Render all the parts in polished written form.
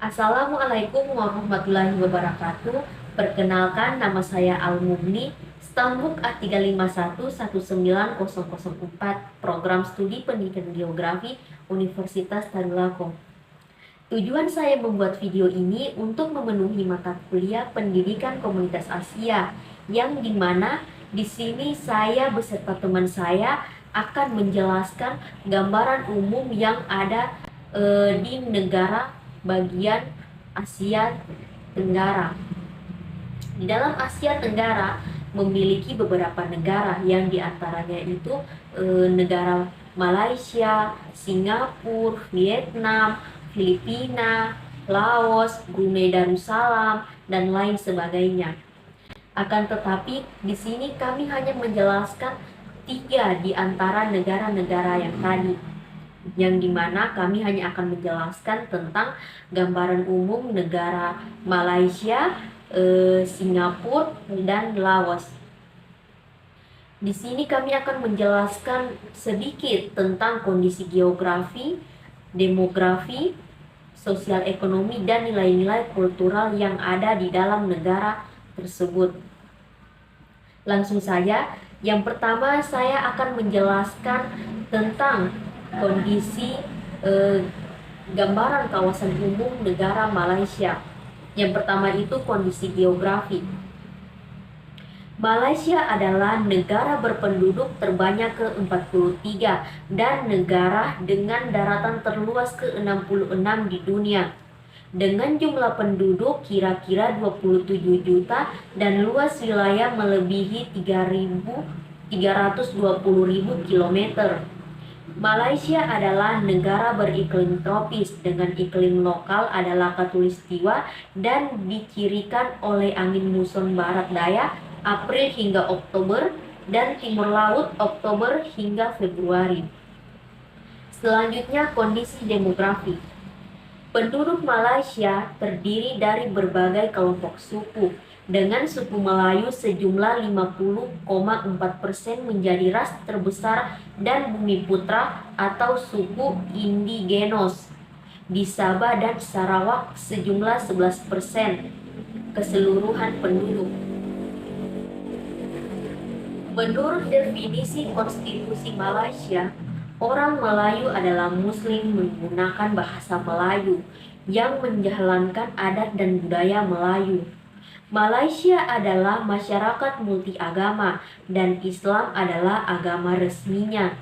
Assalamualaikum warahmatullahi wabarakatuh. Perkenalkan, nama saya Al-Mumni, Stambuk A351-19004, Program Studi Pendidikan Geografi Universitas Tadulako. Tujuan saya membuat video ini untuk memenuhi mata kuliah Pendidikan Komunitas Asia, yang dimana di sini saya beserta teman saya akan menjelaskan gambaran umum yang ada di negara bagian Asia Tenggara. Di dalam Asia Tenggara memiliki beberapa negara yang diantaranya itu negara Malaysia, Singapura, Vietnam, Filipina, Laos, Brunei Darussalam, dan lain sebagainya. Akan tetapi di sini kami hanya menjelaskan 3 di antara negara-negara yang tadi, yang dimana kami hanya akan menjelaskan tentang gambaran umum negara Malaysia, Singapura, dan Laos. Di sini kami akan menjelaskan sedikit tentang kondisi geografi, demografi, sosial ekonomi, dan nilai-nilai kultural yang ada di dalam negara tersebut. Langsung saja, yang pertama saya akan menjelaskan tentang kondisi gambaran kawasan umum negara Malaysia. Yang pertama itu kondisi geografi. Malaysia adalah negara berpenduduk terbanyak ke-43 dan negara dengan daratan terluas ke-66 di dunia, dengan jumlah penduduk kira-kira 27 juta dan luas wilayah melebihi 320.000 km. Malaysia adalah negara beriklim tropis dengan iklim lokal adalah khatulistiwa dan dicirikan oleh angin muson barat daya April hingga Oktober dan timur laut Oktober hingga Februari. Selanjutnya, kondisi demografi. Penduduk Malaysia terdiri dari berbagai kelompok suku, dengan suku Melayu sejumlah 50,4% menjadi ras terbesar dan Bumiputra atau suku indigenos di Sabah dan Sarawak sejumlah 11% keseluruhan penduduk. Menurut definisi Konstitusi Malaysia, orang Melayu adalah Muslim menggunakan bahasa Melayu yang menjalankan adat dan budaya Melayu. Malaysia adalah masyarakat multiagama dan Islam adalah agama resminya.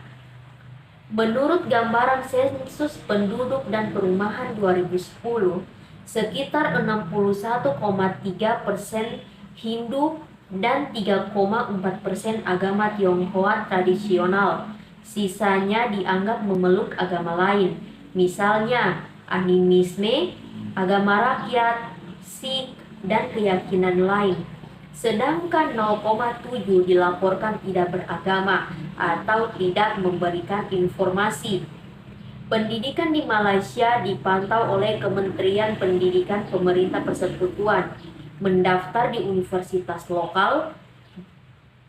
Menurut gambaran sensus penduduk dan perumahan 2010, sekitar 61,3% Hindu dan 3,4% agama Tionghoa tradisional. Sisanya dianggap memeluk agama lain, misalnya animisme, agama rakyat, Sikh, dan keyakinan lain. Sedangkan 0,7 dilaporkan tidak beragama atau tidak memberikan informasi. Pendidikan di Malaysia dipantau oleh Kementerian Pendidikan Pemerintah Persekutuan, mendaftar di universitas lokal,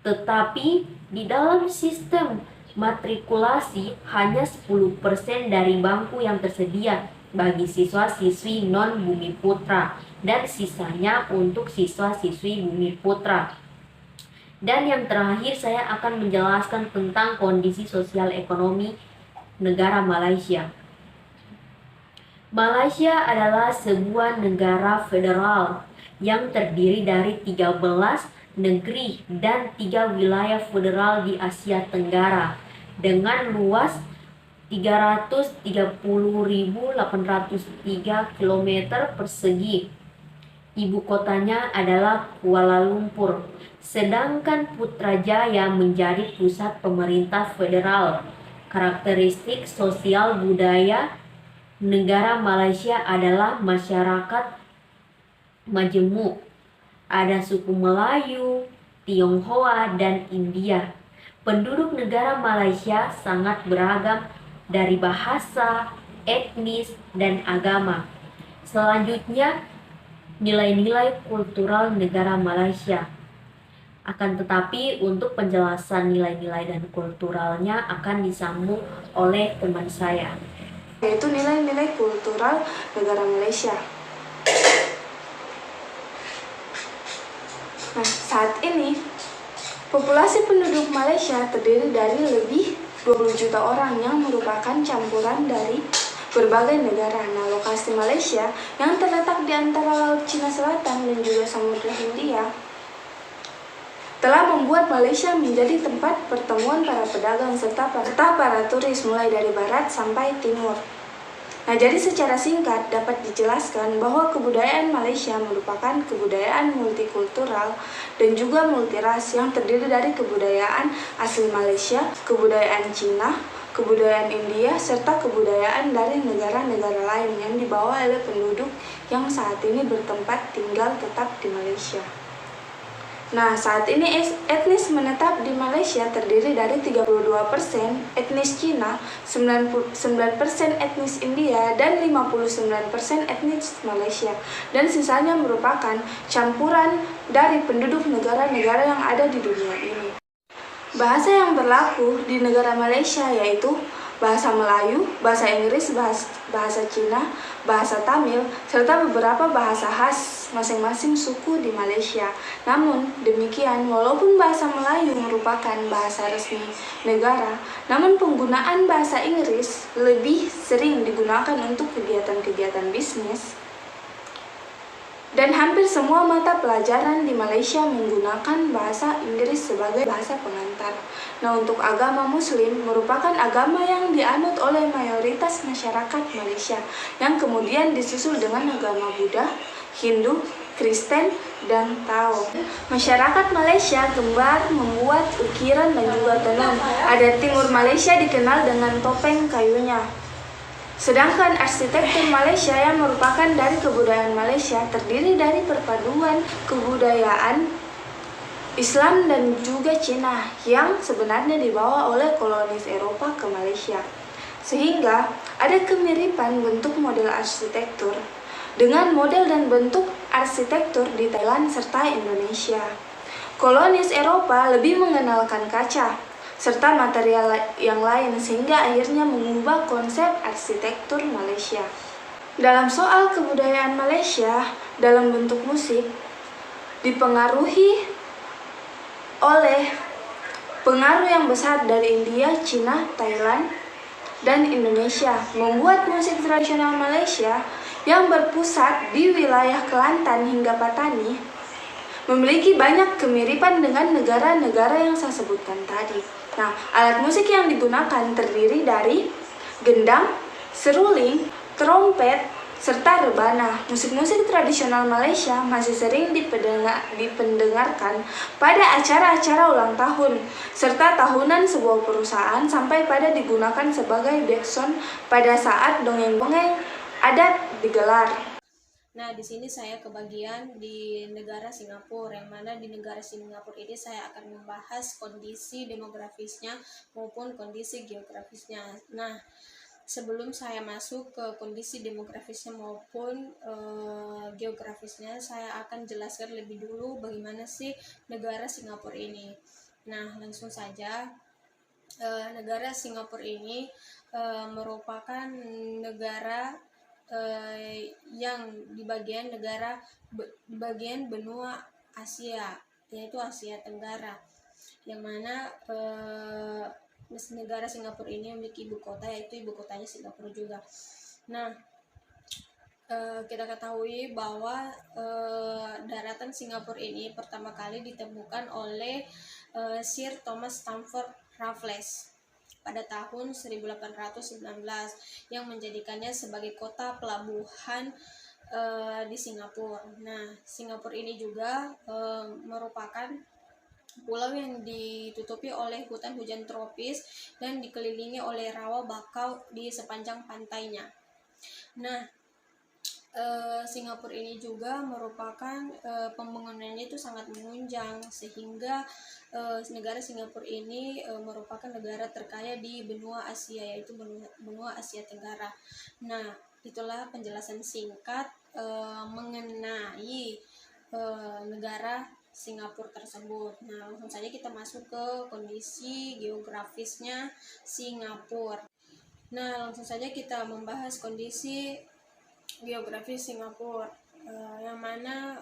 tetapi di dalam sistem matrikulasi hanya 10% dari bangku yang tersedia bagi siswa-siswi non-Bumiputra dan sisanya untuk siswa-siswi Bumiputra. Dan yang terakhir, saya akan menjelaskan tentang kondisi sosial ekonomi negara Malaysia. Malaysia adalah sebuah negara federal yang terdiri dari 13 negeri dan 3 wilayah federal di Asia Tenggara dengan luas 330.803 km persegi. Ibu kotanya adalah Kuala Lumpur, sedangkan Putrajaya menjadi pusat pemerintah federal. Karakteristik sosial budaya negara Malaysia adalah masyarakat majemuk. Ada suku Melayu, Tionghoa, dan India. Penduduk negara Malaysia sangat beragam dari bahasa, etnis, dan agama. Selanjutnya, nilai-nilai kultural negara Malaysia. Akan tetapi untuk penjelasan nilai-nilai dan kulturalnya akan disambung oleh teman saya. Yaitu nilai-nilai kultural negara Malaysia. Nah, saat ini populasi penduduk Malaysia terdiri dari lebih 20 juta orang yang merupakan campuran dari berbagai negara. Nah, lokasi Malaysia yang terletak di antara Laut Cina Selatan dan juga Samudra Hindia telah membuat Malaysia menjadi tempat pertemuan para pedagang serta para turis mulai dari barat sampai timur. Nah, jadi secara singkat dapat dijelaskan bahwa kebudayaan Malaysia merupakan kebudayaan multikultural dan juga multiras yang terdiri dari kebudayaan asli Malaysia, kebudayaan Cina, kebudayaan India, serta kebudayaan dari negara-negara lain yang dibawa oleh penduduk yang saat ini bertempat tinggal tetap di Malaysia. Nah, saat ini etnis menetap di Malaysia terdiri dari 32% etnis Cina, 9% etnis India, dan 59% etnis Malaysia. Dan sisanya merupakan campuran dari penduduk negara-negara yang ada di dunia ini. Bahasa yang berlaku di negara Malaysia yaitu bahasa Melayu, bahasa Inggris, bahasa Cina, bahasa Tamil, serta beberapa bahasa khas masing-masing suku di Malaysia. Namun demikian, walaupun bahasa Melayu merupakan bahasa resmi negara, namun penggunaan bahasa Inggris lebih sering digunakan untuk kegiatan-kegiatan bisnis. Dan hampir semua mata pelajaran di Malaysia menggunakan bahasa Inggris sebagai bahasa pengantar. Nah, untuk agama Muslim merupakan agama yang dianut oleh mayoritas masyarakat Malaysia, yang kemudian disusul dengan agama Buddha, Hindu, Kristen, dan Tao. Masyarakat Malaysia gemar membuat ukiran dan juga tenun. Ada timur Malaysia dikenal dengan topeng kayunya. Sedangkan arsitektur Malaysia yang merupakan dari kebudayaan Malaysia terdiri dari perpaduan kebudayaan Islam dan juga Cina yang sebenarnya dibawa oleh kolonis Eropa ke Malaysia. Sehingga ada kemiripan bentuk model arsitektur dengan model dan bentuk arsitektur di Thailand serta Indonesia. Kolonis Eropa lebih mengenalkan kaca serta material yang lain sehingga akhirnya mengubah konsep arsitektur Malaysia. Dalam soal kebudayaan Malaysia dalam bentuk musik dipengaruhi oleh pengaruh yang besar dari India, Cina, Thailand, dan Indonesia, membuat musik tradisional Malaysia yang berpusat di wilayah Kelantan hingga Patani memiliki banyak kemiripan dengan negara-negara yang saya sebutkan tadi. Nah, alat musik yang digunakan terdiri dari gendang, seruling, trompet, serta rebana. Musik-musik tradisional Malaysia masih sering dipendengarkan pada acara-acara ulang tahun, serta tahunan sebuah perusahaan sampai pada digunakan sebagai background pada saat dongeng-dongeng adat digelar. Nah, di sini saya kebagian di negara Singapura, yang mana di negara Singapura ini saya akan membahas kondisi demografisnya maupun kondisi geografisnya. Nah, sebelum saya masuk ke kondisi demografisnya maupun geografisnya, saya akan jelaskan lebih dulu bagaimana sih negara Singapura ini. Nah, langsung saja. Negara Singapura ini merupakan negara yang di bagian bagian benua Asia, yaitu Asia Tenggara, yang mana negara Singapura ini memiliki ibu kota, yaitu ibu kotanya Singapura juga. Nah, kita ketahui bahwa daratan Singapura ini pertama kali ditemukan oleh Sir Thomas Stamford Raffles pada tahun 1819 yang menjadikannya sebagai kota pelabuhan di Singapura. Nah, Singapura ini juga merupakan pulau yang ditutupi oleh hutan hujan tropis dan dikelilingi oleh rawa bakau di sepanjang pantainya. Nah, Singapura ini juga merupakan pembangunannya itu sangat menunjang, sehingga negara Singapura ini merupakan negara terkaya di benua Asia, yaitu benua Asia Tenggara. Nah, itulah penjelasan singkat mengenai negara Singapura tersebut. Nah, langsung saja kita masuk ke kondisi geografisnya Singapura. Nah, langsung saja kita membahas kondisi geografis Singapura, yang mana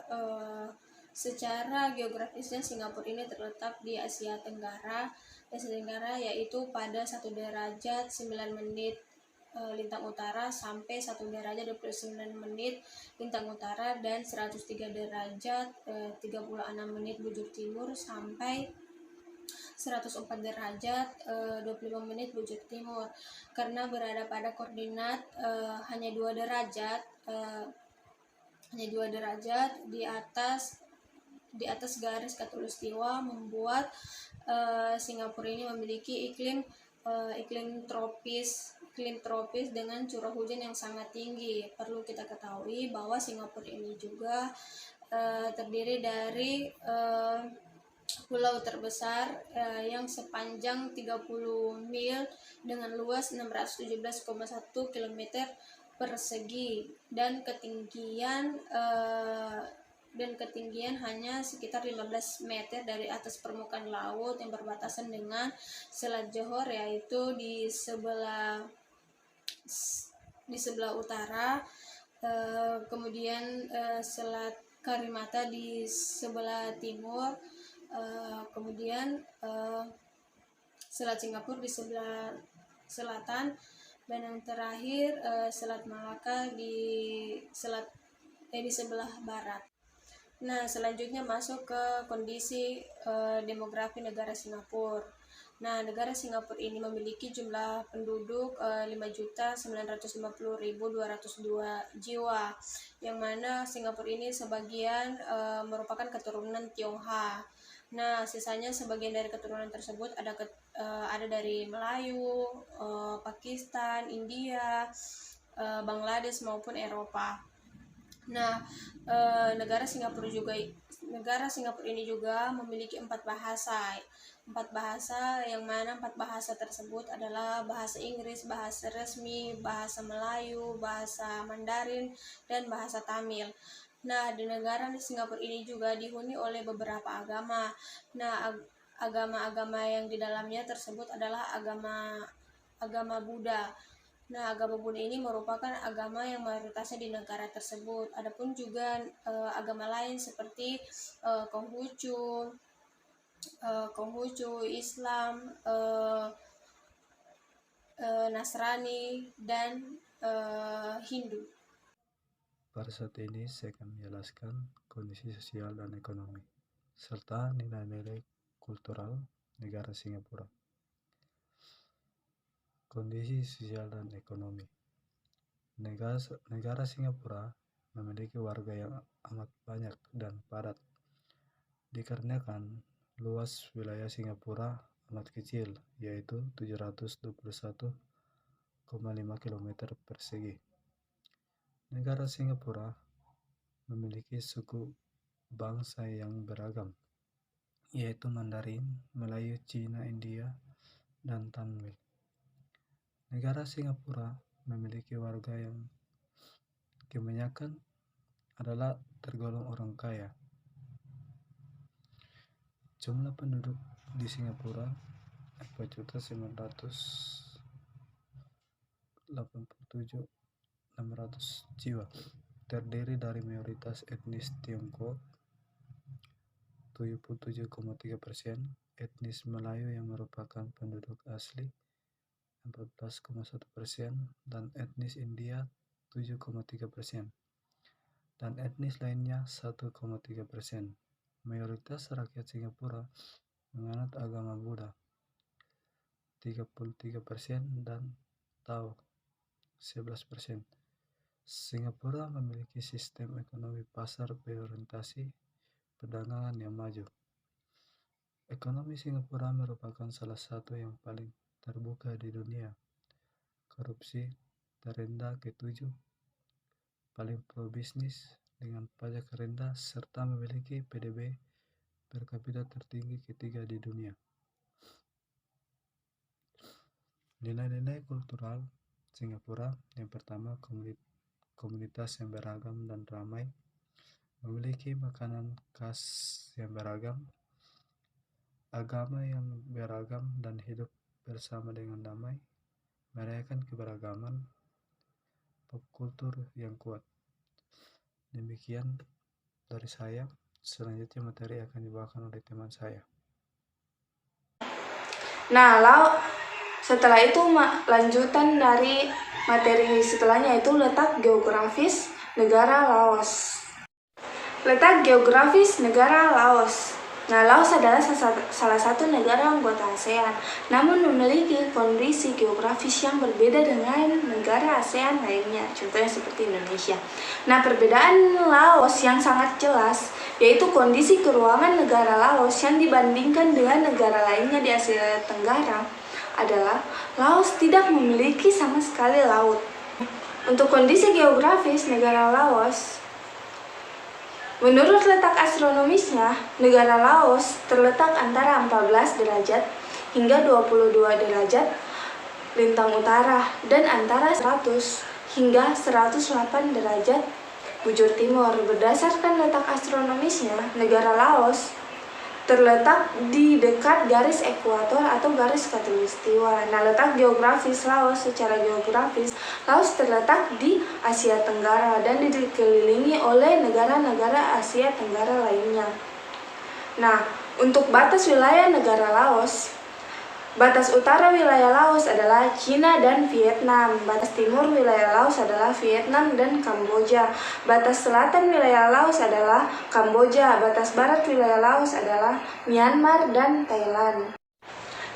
Secara geografisnya Singapura ini terletak di Asia Tenggara. Asia Tenggara yaitu pada 1 derajat 9 menit lintang utara sampai 1 derajat 29 menit lintang utara dan 103 derajat 36 menit bujur timur sampai 104 derajat 25 menit bujur timur. Karena berada pada koordinat hanya 2 derajat di atas garis khatulistiwa, membuat Singapura ini memiliki iklim tropis dengan curah hujan yang sangat tinggi. Perlu kita ketahui bahwa Singapura ini juga terdiri dari pulau terbesar yang sepanjang 30 mil dengan luas 617,1 km persegi dan ketinggian hanya sekitar 15 meter dari atas permukaan laut yang berbatasan dengan Selat Johor, yaitu di sebelah utara, kemudian Selat Karimata di sebelah timur, kemudian Selat Singapura di sebelah selatan, dan yang terakhir Selat Malaka di sebelah barat. Nah, selanjutnya masuk ke kondisi demografi negara Singapura. Nah, negara Singapura ini memiliki jumlah penduduk 5.950.202 jiwa, yang mana Singapura ini sebagian merupakan keturunan Tionghoa. Nah, sisanya sebagian dari keturunan tersebut ada dari Melayu, Pakistan, India, Bangladesh maupun Eropa. Nah, negara Singapura ini juga memiliki 4 bahasa. 4 bahasa yang mana 4 bahasa tersebut adalah bahasa Inggris, bahasa resmi, bahasa Melayu, bahasa Mandarin, dan bahasa Tamil. Nah, di negara Singapura ini juga dihuni oleh beberapa agama. Nah, agama-agama yang di dalamnya tersebut adalah agama Buddha. Nah, agama Buddha ini merupakan agama yang mayoritasnya di negara tersebut. Adapun juga agama lain seperti Konghucu, Islam, Nasrani, dan Hindu. Pada saat ini saya akan menjelaskan kondisi sosial dan ekonomi, serta nilai-nilai kultural negara Singapura. Kondisi sosial dan ekonomi. Negara Singapura memiliki warga yang amat banyak dan padat, dikarenakan luas wilayah Singapura amat kecil, yaitu 721,5 km persegi. Negara Singapura memiliki suku bangsa yang beragam, yaitu Mandarin, Melayu, Cina, India, dan Tamil. Negara Singapura memiliki warga yang kebanyakan adalah tergolong orang kaya. Jumlah penduduk di Singapura 4.987.600 jiwa, terdiri dari mayoritas etnis Tiongkok 77,3%, etnis Melayu yang merupakan penduduk asli 14,1%, dan etnis India 7,3%, dan etnis lainnya 1,3%. Mayoritas rakyat Singapura menganut agama Buddha 33%, dan Tao 11%. Singapura memiliki sistem ekonomi pasar berorientasi perdagangan yang maju. Ekonomi Singapura merupakan salah satu yang paling terbuka di dunia. Korupsi terendah ke-7, paling pro bisnis dengan pajak rendah, serta memiliki PDB per kapita tertinggi ketiga di dunia. Nilai-nilai kultural Singapura. Yang pertama, komunitas yang beragam dan ramai, memiliki makanan khas yang beragam, agama yang beragam, dan hidup bersama dengan damai, merayakan keberagaman, pop kultur yang kuat. Demikian dari saya. Selanjutnya materi akan dibawakan oleh teman saya. Nah, setelah itu lanjutan dari materi setelahnya itu letak geografis negara Laos. Letak geografis negara Laos. Nah, Laos adalah salah satu negara anggota ASEAN, namun memiliki kondisi geografis yang berbeda dengan negara ASEAN lainnya, contohnya seperti Indonesia. Nah, perbedaan Laos yang sangat jelas yaitu kondisi keuangan negara Laos yang dibandingkan dengan negara lainnya di Asia Tenggara adalah Laos tidak memiliki sama sekali laut. Untuk kondisi geografis negara Laos, menurut letak astronomisnya, negara Laos terletak antara 14 derajat hingga 22 derajat lintang utara dan antara 100 hingga 108 derajat bujur timur. Berdasarkan letak astronomisnya, negara Laos terletak di dekat garis ekuator atau garis khatulistiwa. Nah, letak geografis Laos secara geografis, Laos terletak di Asia Tenggara dan dikelilingi oleh negara-negara Asia Tenggara lainnya. Nah, untuk batas wilayah negara Laos, batas utara wilayah Laos adalah Cina dan Vietnam. Batas timur wilayah Laos adalah Vietnam dan Kamboja. Batas selatan wilayah Laos adalah Kamboja. Batas barat wilayah Laos adalah Myanmar dan Thailand.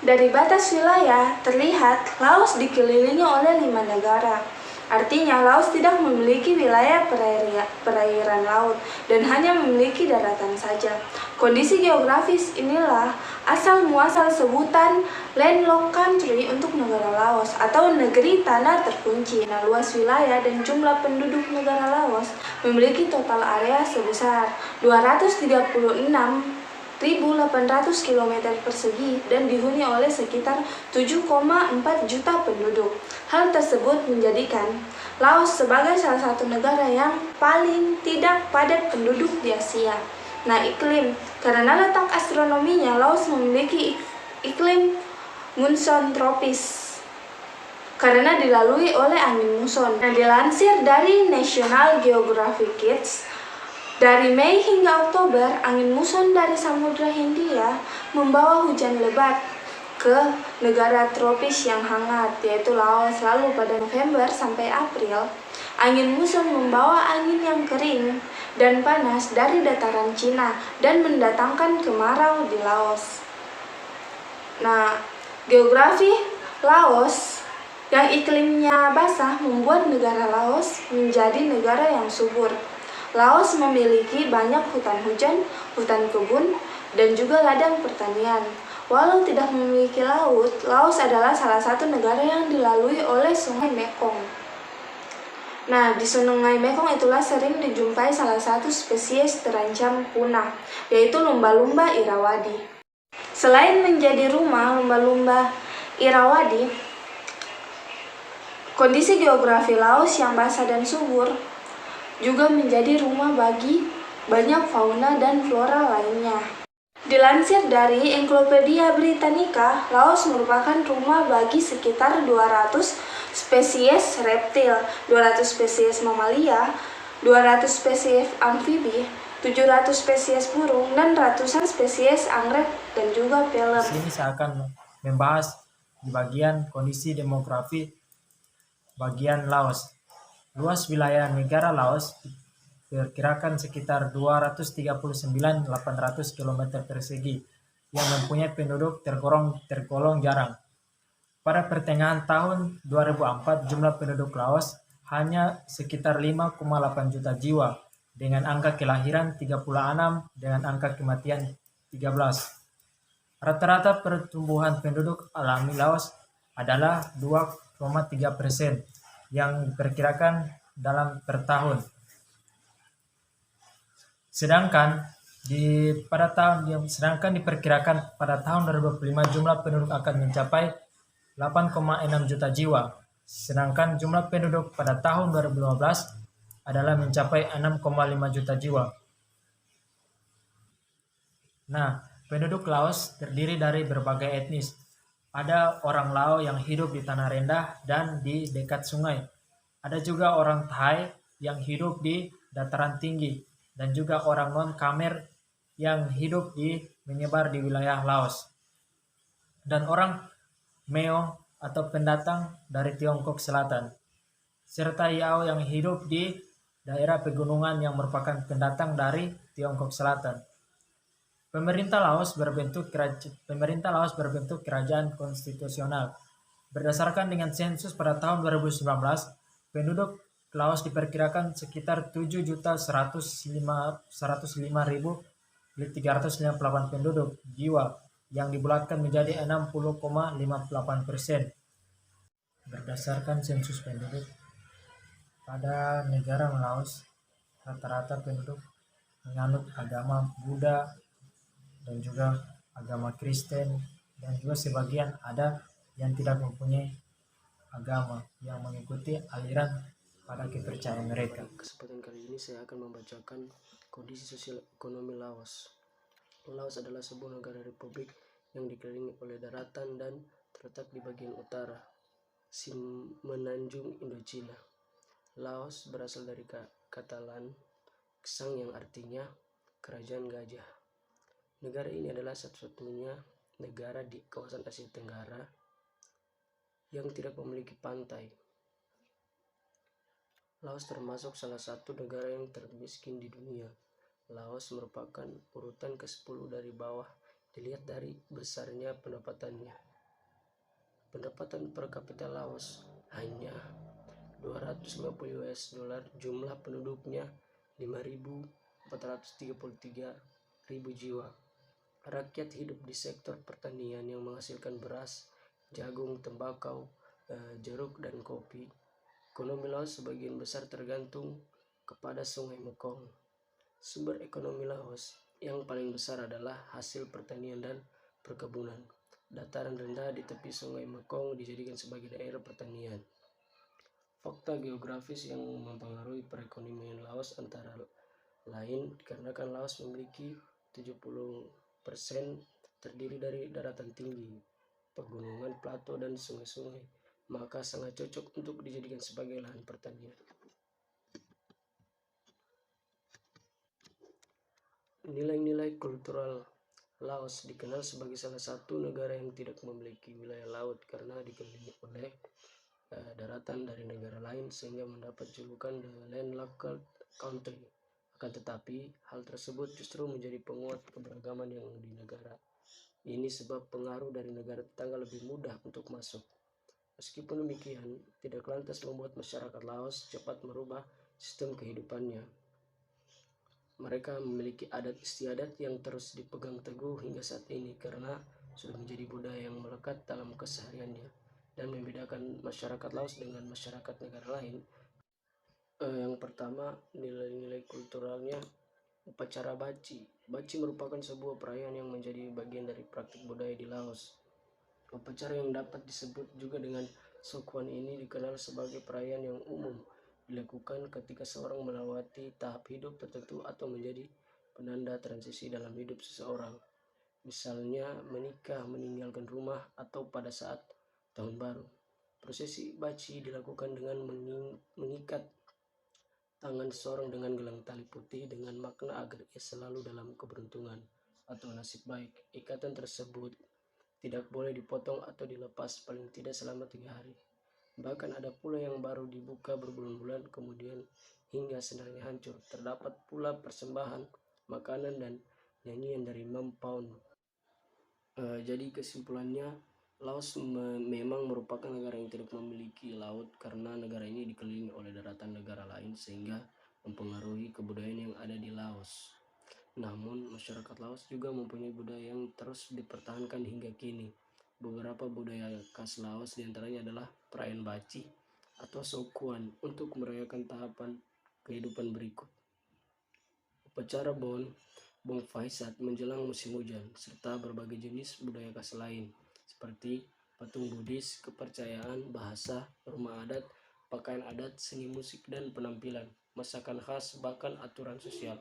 Dari batas wilayah terlihat Laos dikelilingi oleh 5 negara. Artinya Laos tidak memiliki wilayah perairan laut dan hanya memiliki daratan saja. Kondisi geografis inilah asal muasal sebutan landlocked country untuk negara Laos atau negeri tanah terkunci. Nah, luas wilayah dan jumlah penduduk negara Laos memiliki total area sebesar 236.800 km persegi dan dihuni oleh sekitar 7,4 juta penduduk. Hal tersebut menjadikan Laos sebagai salah satu negara yang paling tidak padat penduduk di Asia. Nah, iklim. Karena letak astronominya, Laos memiliki iklim monsoon tropis karena dilalui oleh angin muson. Nah, dilansir dari National Geographic Kids, dari Mei hingga Oktober, angin muson dari Samudra Hindia membawa hujan lebat ke negara tropis yang hangat, yaitu Laos. Lalu pada November sampai April, angin muson membawa angin yang kering dan panas dari dataran Cina dan mendatangkan kemarau di Laos. Nah, geografi Laos yang iklimnya basah membuat negara Laos menjadi negara yang subur. Laos memiliki banyak hutan hujan, hutan kebun, dan juga ladang pertanian. Walau tidak memiliki laut, Laos adalah salah satu negara yang dilalui oleh Sungai Mekong. Nah, di Sungai Mekong itulah sering dijumpai salah satu spesies terancam punah, yaitu lumba-lumba Irrawaddy. Selain menjadi rumah lumba-lumba Irrawaddy, kondisi geografi Laos yang basah dan subur juga menjadi rumah bagi banyak fauna dan flora lainnya. Dilansir dari Encyclopedia Britannica, Laos merupakan rumah bagi sekitar 200 spesies reptil, 200 spesies mamalia, 200 spesies amfibi, 700 spesies burung, dan ratusan spesies anggrek dan juga pelem. Di sini saya akan membahas di bagian kondisi demografi bagian Laos. Luas wilayah negara Laos diperkirakan sekitar 239.800 km persegi yang mempunyai penduduk tergolong jarang. Pada pertengahan tahun 2004, jumlah penduduk Laos hanya sekitar 5,8 juta jiwa dengan angka kelahiran 36 dengan angka kematian 13. Rata-rata pertumbuhan penduduk alami Laos adalah 2,3% yang diperkirakan dalam per tahun. Sedangkan diperkirakan pada tahun 2025 jumlah penduduk akan mencapai 8,6 juta jiwa. Sedangkan jumlah penduduk pada tahun 2015 adalah mencapai 6,5 juta jiwa. Nah, penduduk Laos terdiri dari berbagai etnis. Ada orang Lao yang hidup di tanah rendah dan di dekat sungai. Ada juga orang Thai yang hidup di dataran tinggi dan juga orang non-Khmer yang hidup menyebar di wilayah Laos, dan orang Meo atau pendatang dari Tiongkok Selatan, serta Yao yang hidup di daerah pegunungan yang merupakan pendatang dari Tiongkok Selatan. Pemerintah Laos berbentuk kerajaan konstitusional. Berdasarkan dengan sensus pada tahun 2019, penduduk Laos diperkirakan sekitar 7.105.358 penduduk jiwa yang dibulatkan menjadi 60,58%. Berdasarkan sensus penduduk pada negara Laos, rata-rata penduduk menganut agama Buddha dan juga agama Kristen, dan juga sebagian ada yang tidak mempunyai agama yang mengikuti aliran pada kepercayaan mereka. Kesempatan kali ini saya akan membacakan kondisi sosial ekonomi Laos. Laos adalah sebuah negara republik yang dikelilingi oleh daratan dan terletak di bagian utara semenanjung Indochina. Laos berasal dari kata Lan Xang yang artinya kerajaan gajah. Negara ini adalah satu-satunya negara di kawasan Asia Tenggara yang tidak memiliki pantai. Laos termasuk salah satu negara yang termiskin di dunia. Laos merupakan urutan ke-10 dari bawah dilihat dari besarnya pendapatannya. Pendapatan per kapita Laos hanya 250 US dollar, jumlah penduduknya 5.433.000 jiwa. Rakyat hidup di sektor pertanian yang menghasilkan beras, jagung, tembakau, jeruk, dan kopi. Ekonomi Laos sebagian besar tergantung kepada Sungai Mekong. Sumber ekonomi Laos yang paling besar adalah hasil pertanian dan perkebunan. Dataran rendah di tepi Sungai Mekong dijadikan sebagai daerah pertanian. Fakta geografis yang mempengaruhi perekonomian Laos antara lain dikarenakan Laos memiliki 70% terdiri dari daratan tinggi, pegunungan, plato, dan sungai-sungai, maka sangat cocok untuk dijadikan sebagai lahan pertanian. Nilai-nilai kultural Laos dikenal sebagai salah satu negara yang tidak memiliki wilayah laut karena dikelilingi oleh daratan dari negara lain sehingga mendapat julukan The Landlocked Country. Akan tetapi, hal tersebut justru menjadi penguat keberagaman yang di negara ini sebab pengaruh dari negara tetangga lebih mudah untuk masuk. Meskipun demikian, tidak lantas membuat masyarakat Laos cepat merubah sistem kehidupannya. Mereka memiliki adat istiadat yang terus dipegang teguh hingga saat ini karena sudah menjadi budaya yang melekat dalam kesehariannya dan membedakan masyarakat Laos dengan masyarakat negara lain. Yang pertama, nilai-nilai kulturalnya. Upacara Baci. Baci merupakan sebuah perayaan yang menjadi bagian dari praktik budaya di Laos. Upacara yang dapat disebut juga dengan Sokuan ini dikenal sebagai perayaan yang umum dilakukan ketika seorang melewati tahap hidup tertentu atau menjadi penanda transisi dalam hidup seseorang. Misalnya menikah, meninggalkan rumah, atau pada saat tahun baru. Prosesi Baci dilakukan dengan mengikat tangan seseorang dengan gelang tali putih dengan makna agar ia selalu dalam keberuntungan atau nasib baik. Ikatan tersebut tidak boleh dipotong atau dilepas paling tidak selama 3 hari. Bahkan ada pula yang baru dibuka berbulan-bulan kemudian hingga sebenarnya hancur. Terdapat pula persembahan makanan dan nyanyian dari Mampaun. Jadi kesimpulannya, Laos memang merupakan negara yang tidak memiliki laut karena negara ini dikelilingi oleh daratan negara lain sehingga mempengaruhi kebudayaan yang ada di Laos. Namun masyarakat Laos juga mempunyai budaya yang terus dipertahankan hingga kini. Beberapa budaya khas Laos diantaranya adalah perayaan Baci atau Sokuan untuk merayakan tahapan kehidupan berikut. Upacara Bon Phaisat menjelang musim hujan, serta berbagai jenis budaya khas lain seperti patung Buddhis, kepercayaan, bahasa, rumah adat, pakaian adat, seni musik dan penampilan, masakan khas, bahkan aturan sosial.